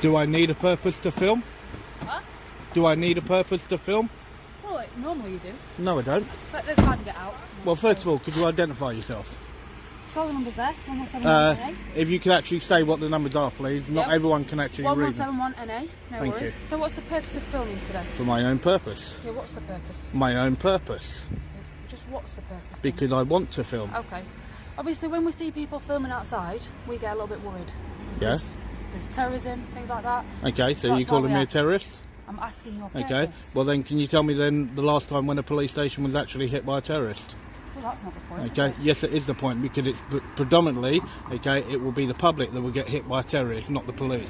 Do I need a purpose to film? What? Do I need a purpose to film? Well, normally you do. No, I don't. Let's try and get out. Well, first of all, could you identify yourself? Show the numbers there. 1171 NA. If you could actually say what the numbers are, please. Not everyone can actually read them. 1171 NA. No Thank worries. you. So what's the purpose of filming today? For my own purpose. Yeah, what's the purpose? My own purpose. Just what's the purpose? Because I want to film. Okay. Obviously, when we see people filming outside, we get a little bit worried. Yeah. There's terrorism, things like that. Okay, so you're calling me a terrorist? I'm asking your purpose. Okay. Well then, can you tell me then the last time when a police station was actually hit by a terrorist? Well, that's not the point. Okay. Yes, it is the point, because it's predominantly, okay, it will be the public that will get hit by a terrorist, not the police.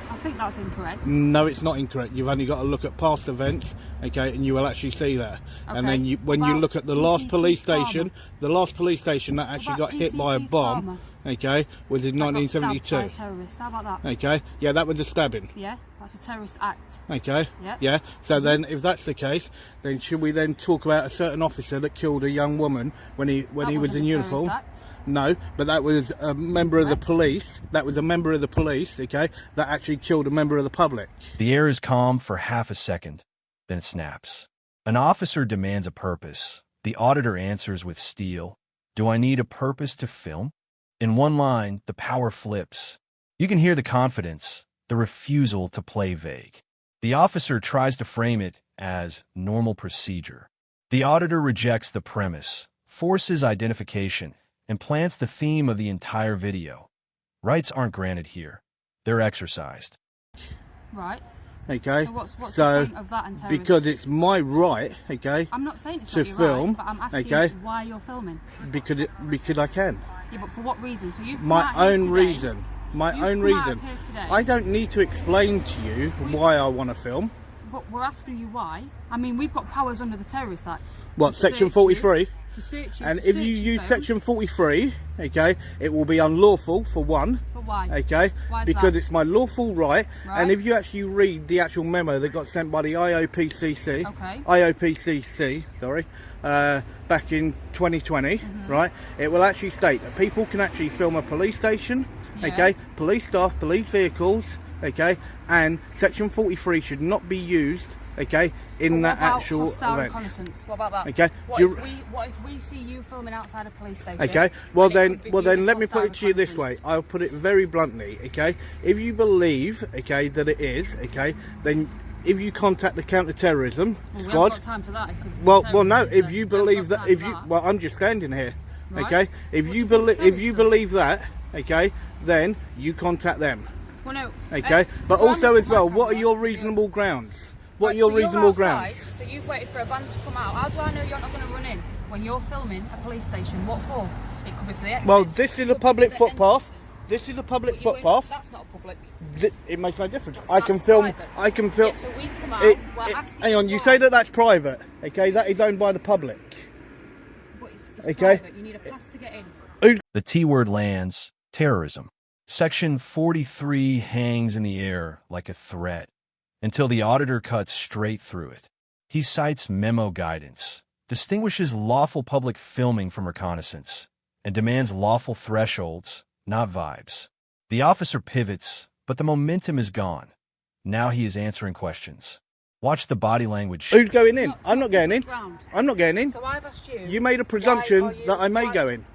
I think that's incorrect. No, it's not incorrect. You've only got to look at past events, okay, and you will actually see that. Okay. And then when you look at the last police station, that actually got hit by a bomb, okay, was in 1972. By a terrorist. How about that? Okay, yeah, that was a stabbing. Yeah, that's a terrorist act. Okay. Yeah. Yeah. So then, if that's the case, then should we then talk about a certain officer that killed a young woman when he was in uniform? Act. No, but that was a member of the police. That was a member of the police, okay, that actually killed a member of the public. The air is calm for half a second, then it snaps. An officer demands a purpose. The auditor answers with steel. Do I need a purpose to film? In one line, the power flips. You can hear the confidence, the refusal to play vague. The officer tries to frame it as normal procedure. The auditor rejects the premise, forces identification, and plants the theme of the entire video. Rights aren't granted here. They're exercised. Right. Okay. So what's the point of that and terrorism? Because it's my right, okay, I'm not saying it's to not your film, right, but I'm asking why you're filming. Because I can. Yeah, but for what reason? So you've come My out here own today. reason. My own reason. I don't need to explain to you why I want to film. But we're asking you why. I mean, we've got powers under the Terrorist Act. What, Section 43? To search you. And if you use Section 43, okay, it will be unlawful for one. For why? Okay, why is because that? it's my lawful right. And if you actually read the actual memo that got sent by the IOPCC, back in 2020, right, it will actually state that people can actually film a police station, okay, police staff, police vehicles, okay, and Section 43 should not be used, okay, in that actual event. Reconnaissance? What about that? Okay. What if we see you filming outside a police station? Okay. Well then let me put it to you this way. I'll put it very bluntly. Okay. If you believe, okay, that it is, okay, then if you contact the counter-terrorism squad. We haven't got time for that. Well, no. If you believe that, well, I'm just standing here. Right. Okay. If you believe that, okay, then you contact them. Well, no. Okay. But so also as well, what are your reasonable grounds? What are your reasonable grounds? So you've waited for a van to come out. How do I know you're not going to run in when you're filming a police station? What for? It could be for the exits. Well, this is a public footpath. This is a public footpath. That's not public. It makes no difference. I can film. Yeah, so we've come out. We're asking hang on, you say that that's private. Okay, that is owned by the public. But it's private. You need a pass to get in. The T word lands, terrorism. Section 43 hangs in the air like a threat until the auditor cuts straight through it. He cites memo guidance, distinguishes lawful public filming from reconnaissance, and demands lawful thresholds, not vibes. The officer pivots, but the momentum is gone. Now he is answering questions. Watch the body language. Who's going in? I'm not going in. I'm not going in. So I've asked you. You made a presumption that I may go in.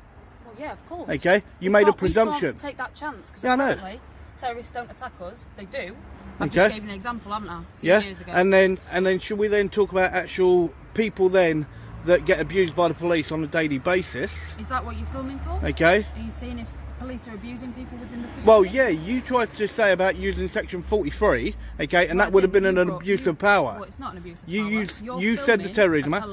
Well, yeah, of course. Okay, you made a presumption. We can't take that chance because apparently terrorists don't attack us. They do. I just gave an example, haven't I? A few years ago. And then should we then talk about actual people then that get abused by the police on a daily basis? Is that what you're filming for? Okay. Are you seeing if police are abusing people within the facility? Well, yeah, you tried to say about using Section 43, okay, and that would have been an abuse of power. Well, it's not an abuse of power. You said the Terrorism Act,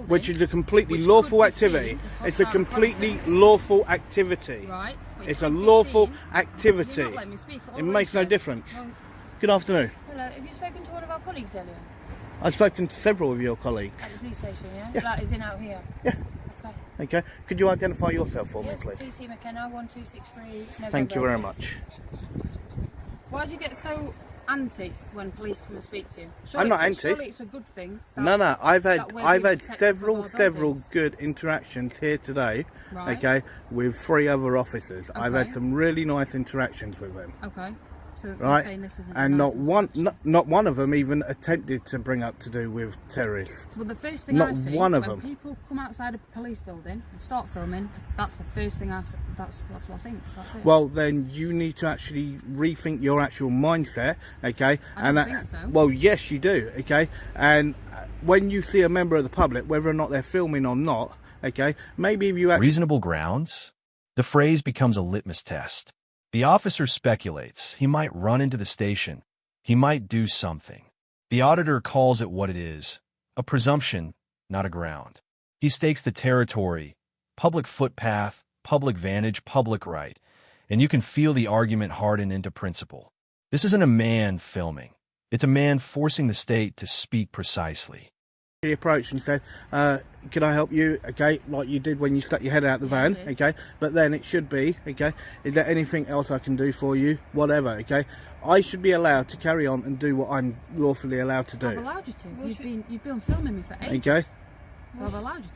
which is a completely lawful activity. It's a completely lawful activity. Right. It's a lawful activity. You're not letting me speak. It makes no difference. Good afternoon. Hello, have you spoken to one of our colleagues earlier? I've spoken to several of your colleagues. At the police station, yeah? Yeah. That is in out here? Yeah. Okay. Okay. Could you identify yourself for me, please? PC McKenna, 1263. Thank you very much. Why do you get so anti when police come and speak to you? I'm not anti. Surely it's a good thing. No. I've had several good interactions here today. Right. Okay, with 3 other officers. Okay. I've had some really nice interactions with them. Okay. So you're right? saying this isn't And a not nice not one of them even attempted to bring up to do with terrorists. Well, the first thing Not I see one of when them. people come outside a police building and start filming, that's the first thing I see. That's what I think. That's it. Well, then you need to actually rethink your actual mindset, okay? I don't think so. Well, yes, you do, okay? And when you see a member of the public, whether or not they're filming or not, okay, maybe if you actually... Reasonable grounds? The phrase becomes a litmus test. The officer speculates. He might run into the station. He might do something. The auditor calls it what it is, a presumption, not a ground. He stakes the territory, public footpath, public vantage, public right, and you can feel the argument harden into principle. This isn't a man filming. It's a man forcing the state to speak precisely. He approached and said, can I help you, okay, like you did when you stuck your head out the van, okay, but then it should be, okay, is there anything else I can do for you, whatever, okay, I should be allowed to carry on and do what I'm lawfully allowed to do. I've allowed you to. You've been filming me for ages. Okay. So I've allowed you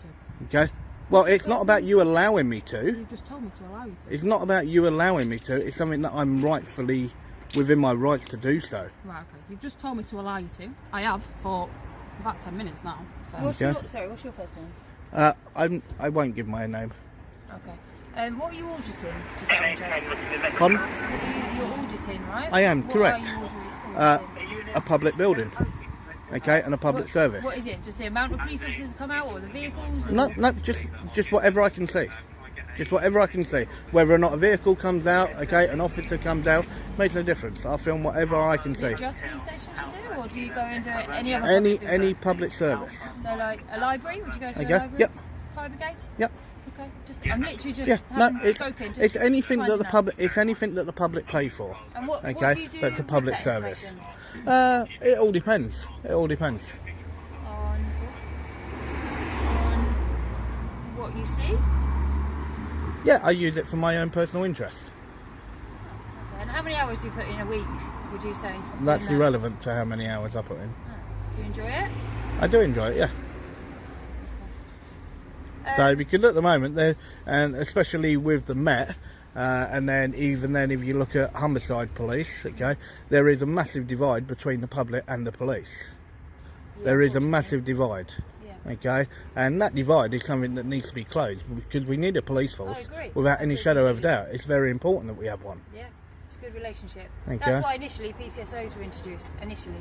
to. Okay. Well, it's not about you allowing me to. You've just told me to allow you to. It's not about you allowing me to. It's something that I'm rightfully within my rights to do so. Right, okay. You've just told me to allow you to. I have for about 10 minutes now. So. What's Okay. what's your first name? I won't give my name. Okay. What are you auditing? Just out of interest. Pardon? You're auditing, right? I am, What correct. Are you auditing? A public building, okay, and a public service. What is it? Just the amount of police officers come out, or the vehicles? No, just whatever I can see. Just whatever I can see. Whether or not a vehicle comes out, okay, an officer comes out, makes no difference. I'll film whatever I can Is see. it just police stations you do, or do you go and do it any other? Any public service. So like a library? Would you go to Okay, a library? yep. Fire brigade? Yep. Okay. I'm literally just Yeah, no, having scoping. Just it's anything that the finding out. public. It's anything that the public pay for. And what Okay, do you do that's a with public that service. information? It all depends. It all depends. On what you see? Yeah, I use it for my own personal interest. Okay. And how many hours do you put in a week, would you say? That's doing that? irrelevant to how many hours I put in. Do you enjoy it? I do enjoy it, yeah. So because at the moment there, and especially with the Met, and then even then if you look at homicide police, okay, there is a massive divide between the public and the police. There is a massive divide. Yeah. Okay, and that divide is something that needs to be closed because we need a police force agree. without I any agree shadow of completely. doubt. It's very important that we have one. Yeah. It's a good relationship. Okay. That's why initially PCSOs were introduced. Initially.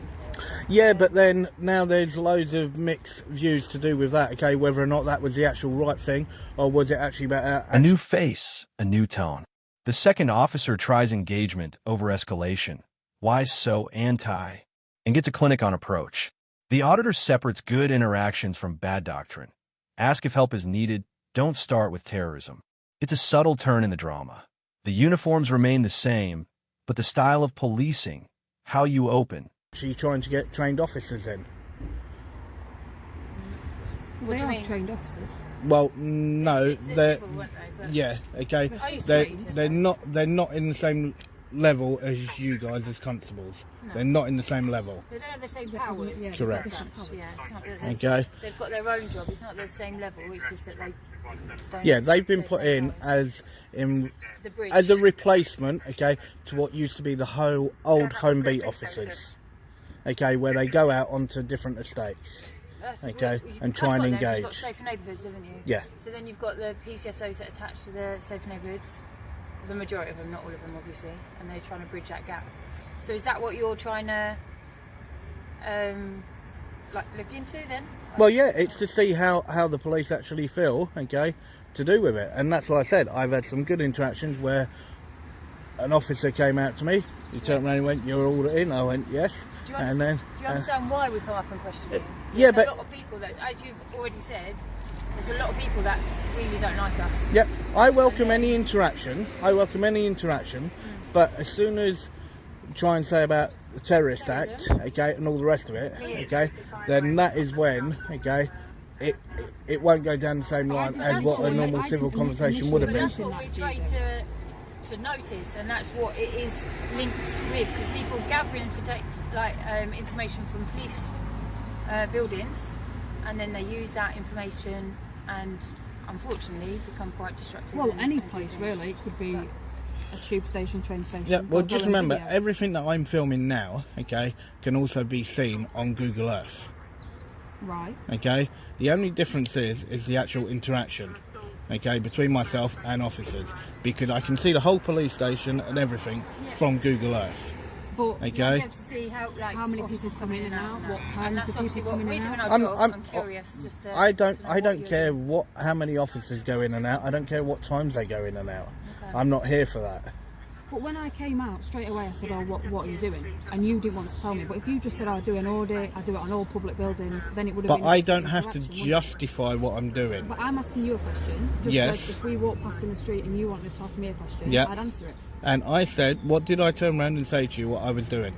Yeah, but then now there's loads of mixed views to do with that, okay, whether or not that was the actual right thing or was it actually about... A new face, a new tone. The second officer tries engagement over escalation. Why so anti? And gets a clinic on approach. The auditor separates good interactions from bad doctrine. Ask if help is needed. Don't start with terrorism. It's a subtle turn in the drama. The uniforms remain the same, but the style of policing, how you open. Actually trying to get trained officers in. They do you are mean? trained officers. Well, no, They're civil, weren't they? But yeah, okay. I used to be They're not in the same level as you guys as constables. No. They're not in the same level. They don't have the same powers. Yeah, Correct. as such. Yeah, it's not that Okay. they've got their own job. It's not the same level. It's just that they don't. Yeah, they've been have put the same in powers. The bridge. as a replacement, okay, to what used to be the whole old home beat officers. Okay, where they go out onto different estates. Okay, and try and You've got engage. safer neighbourhoods, haven't you? Yeah. So then you've got the PCSOs that attach to the safer neighbourhoods. The majority of them, not all of them, obviously, and they're trying to bridge that gap. So is that what you're trying to look into then? Well, yeah, it's to see how the police actually feel, okay, to do with it. And that's why I said I've had some good interactions where an officer came out to me, he turned around and went, "You're all in?" I went, "Yes." Do you And then do you understand why we come up and question you? yeah, There's but- a lot of people that, as you've already said, there's a lot of people that really don't like us. Yep, I welcome any interaction. But as soon as you try and say about the Terrorist Act, okay, and all the rest of it, okay, then that is when, okay, it won't go down the same line as what a normal civil conversation would have But been. that's what we try to notice, and that's what it is linked with, because people gather information from police buildings, and then they use that information and unfortunately become quite destructive. Well, and any do place things. really. It could be a tube station, train station. Yeah, well, they'll just go and remember, video. everything that I'm filming now, okay, can also be seen on Google Earth. Right. Okay, the only difference is the actual interaction, okay, between myself and officers, because I can see the whole police station and everything from Google Earth. But You'll be able to see how many people come in and out, what times that's the obviously people what come we're in doing and our out. job. I'm curious just to I to know don't what you're care doing. how many officers go in and out. I don't care what times they go in and out. Okay. I'm not here for that. But when I came out, straight away I said, oh, what are you doing? And you didn't want to tell me. But if you just said, I do an audit, I do it on all public buildings, then it would have But been... I don't have to interaction, wouldn't it? justify what I'm doing. But I'm asking you a question. Just Yes. like if we walked past in the street and you wanted to ask me a question, Yeah. I'd answer it. And I said, what did I turn around and say to you what I was doing?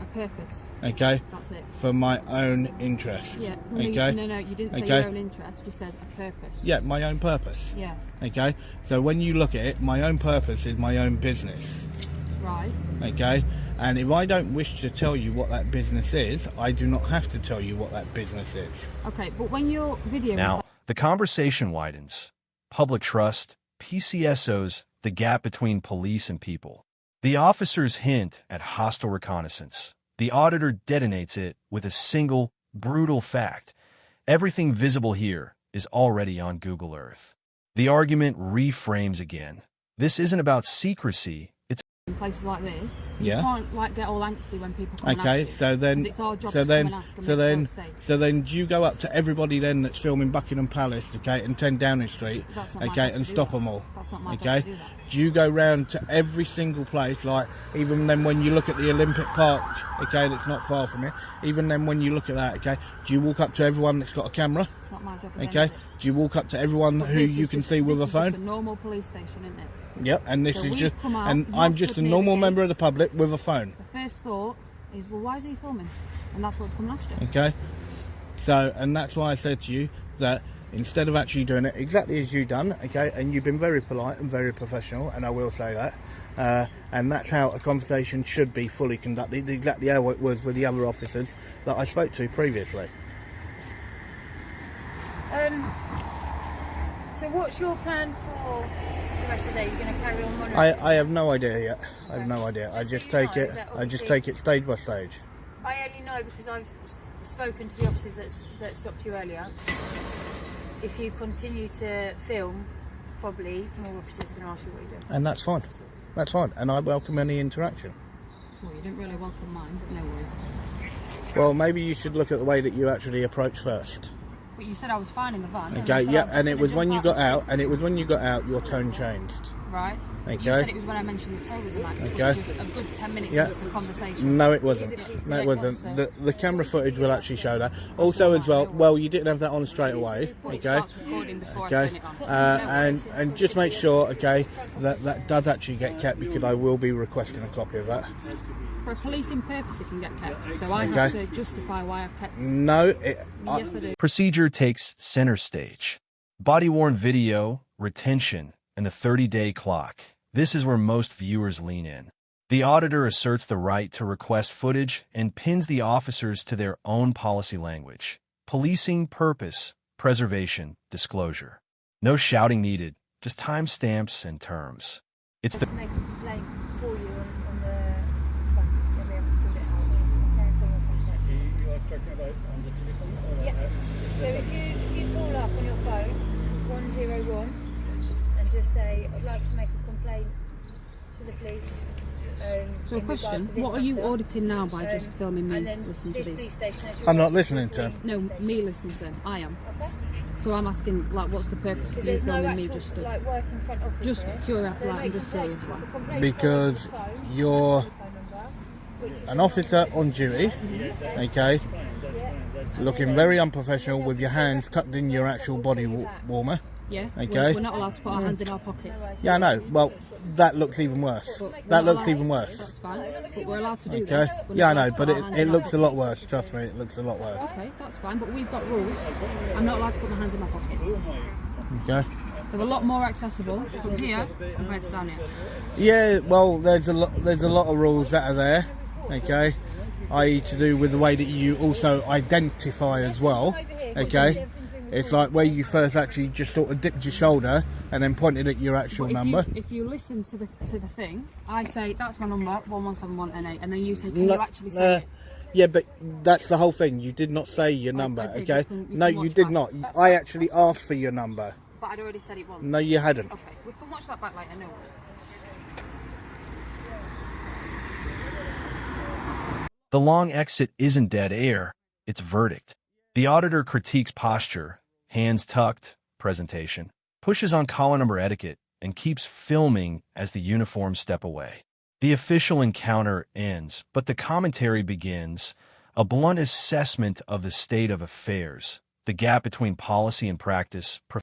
A purpose. Okay? That's it. For my own interest. Yeah. Okay? No, you didn't say Okay. your own interest. You said a purpose. Yeah, my own purpose. Yeah. Okay? So when you look at it, my own purpose is my own business. Right. Okay? And if I don't wish to tell you what that business is, I do not have to tell you what that business is. Okay, but when you're videoing... Now, the conversation widens. Public trust, PCSOs, the gap between police and people. The officers hint at hostile reconnaissance. The auditor detonates it with a single, brutal fact. Everything visible here is already on Google Earth. The argument reframes again. This isn't about secrecy. It's in places like this, you Yeah. can't like get all angsty when people come and Okay, ask you, so then, 'cause it's our job so to then, come and ask and so make sure then, it's safe. so then, do you go up to everybody then that's filming Buckingham Palace, okay, and 10 Downing Street, That's not my okay, job and to do stop that. them all, That's not my job okay? to do that. Do you go round to every single place, like even then when you look at the Olympic Park, okay, that's not far from here, even then when you look at that, okay, do you walk up to everyone that's got a camera, It's not my job again, okay? is it? Do you walk up to everyone But who this you is can just- see with a this is just phone? a normal police station, isn't it? Yep, and this So is we've just, come out, and you've I'm stood just a near the normal member of the gates. public with a phone, The first thought is, well, why is he filming? And that's what's come last year. okay? So, and that's why I said to you that instead of actually doing it exactly as you done, okay, and you've been very polite and very professional, and I will say that, and that's how a conversation should be fully conducted, exactly how it was with the other officers that I spoke to previously. So what's your plan for the rest of the day? You're going to carry on monitoring? I have no idea yet. I have no idea. I Just just so you take know it. that I just obviously- take it stage by stage. I only know because I've spoken to the officers that stopped you earlier. If you continue to film, probably more officers are going to ask you what you're doing. And that's fine. That's fine. And I welcome any interaction. Well, you didn't really welcome mine, but no worries. Well, maybe you should look at the way that you actually approach first. But you said I was fine in the van. and you Okay, said yeah, I was and just it gonna was jump when you out got the out, street. and it was when you got out, your tone changed. Right. You Okay. said it was when I mentioned the Terrorism Act, Okay. which was a good 10 minutes Yeah. into the conversation. No, it wasn't. No, it wasn't. The camera footage will actually show that. Also, as well, you didn't have that on straight away. But it Okay. starts recording before I Okay, turn it on. and just make sure, okay, that does actually get kept, because I will be requesting a copy of that. For a policing purpose, it can get kept. So I have Okay. to justify why I've kept. No, Yes, I do. Procedure takes center stage. Body-worn video, retention, and a 30-day clock. This is where most viewers lean in. The auditor asserts the right to request footage and pins the officers to their own policy language. Policing purpose, preservation, disclosure. No shouting needed, just timestamps and terms. It's the To make a complaint for you on the phone, they'll be able to sort it out. Okay, and someone contact you. You are talking about on the telephone? Or Yeah. So if you call up on your phone 101 and just say, I'd like to make a complaint to the police. So a in regards question, to this what are you matter, auditing now by just filming me and then listening to this these? police station has your I'm not rights listening to to police No, station. me listening to them. I am. Okay. So I'm asking, like, what's the purpose of Because you there's no filming me actual, just like, working front office just here. curious, So like, make I'm just complaints. curious why. The complaints Because go on the phone, you're telephone number, which is an officer on duty, okay, looking very unprofessional with your hands tucked in your actual body warmer. Yeah. Okay. We're not allowed to put our hands in our pockets. Yeah, I know. Well, that looks even worse. But we're That not looks allowed- even worse. That's fine. But we're allowed to do Okay. this. We're Yeah, I not allowed know, to but put our hands it in our looks a lot pockets. worse. Trust me, it looks a lot worse. Okay, that's fine. But we've got rules. I'm not allowed to put my hands in my pockets. Okay. They're a lot more accessible from here compared to down here. Yeah, well, there's a lot of rules that are there. Okay, i.e. to do with the way that you also identify as well. Okay, It's like where you first actually just sort of dipped your shoulder and then pointed at your actual number. If you listen to the thing, I say that's my number 1171N8, and then you say, can you actually say it? Yeah, but that's the whole thing. You did not say your number, I did. okay? You can You watch did back. not. That's I fine. actually asked for your number. But I'd already said it once. No, you hadn't. Okay, we can watch that back later, no worries. The long exit isn't dead air, it's verdict. The auditor critiques posture, hands tucked, presentation, pushes on collar number etiquette, and keeps filming as the uniforms step away. The official encounter ends, but the commentary begins, a blunt assessment of the state of affairs, the gap between policy and practice,